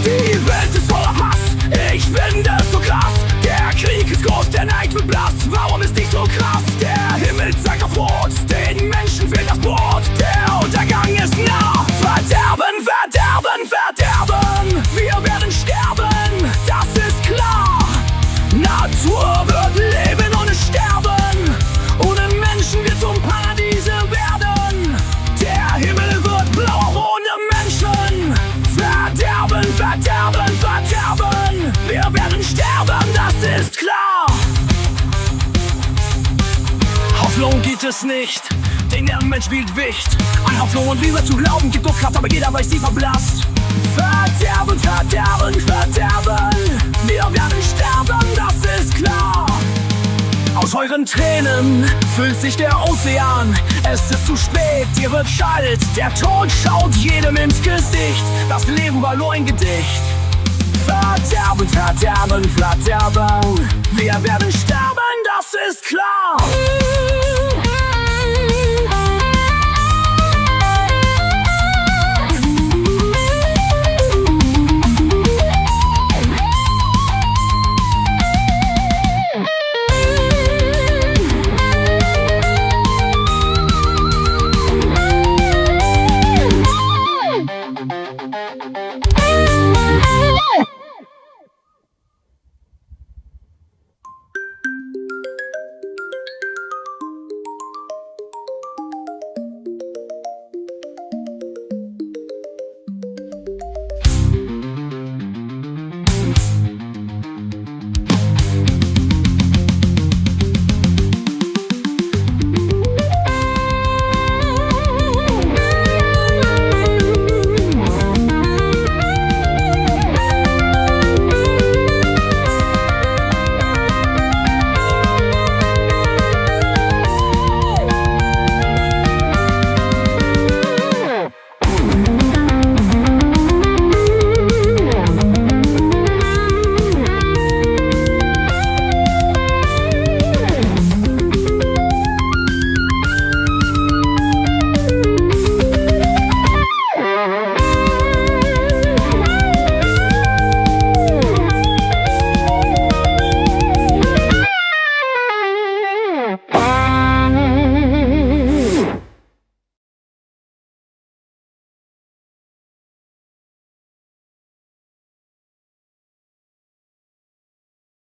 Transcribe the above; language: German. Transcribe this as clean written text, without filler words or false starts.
Die Welt ist voller Hass, ich finde es so krass. Der Krieg ist groß, der Neid wird blass. Warum ist nicht so krass? Der Himmel zeigt auf Rot, den Menschen fehlt das Brot. Der Untergang ist nah. Verderben, Verderben, Verderben. Wir werden sterben, das ist klar. Natur wird leben ohne Sterben. Ohne Menschen wird zum Paradiese werden. Der Himmel wird blau auch ohne Menschen. Verderben, Verderben, Verderben. Wir werden sterben, das ist klar. Hoffnung gibt es nicht, den Mensch spielt Wicht. An Hoffnung und Liebe zu glauben gibt doch Kraft, aber jeder weiß, sie verblasst. Verderben, Verderben, Verderben. Wir werden sterben, das ist klar. Aus euren Tränen füllt sich der Ozean. Es ist zu spät, dir wird kalt. Der Tod schaut jedem ins Gesicht. Das Leben war nur ein Gedicht. Verderben, Verderben, Verderben. Wir werden sterben, das ist klar.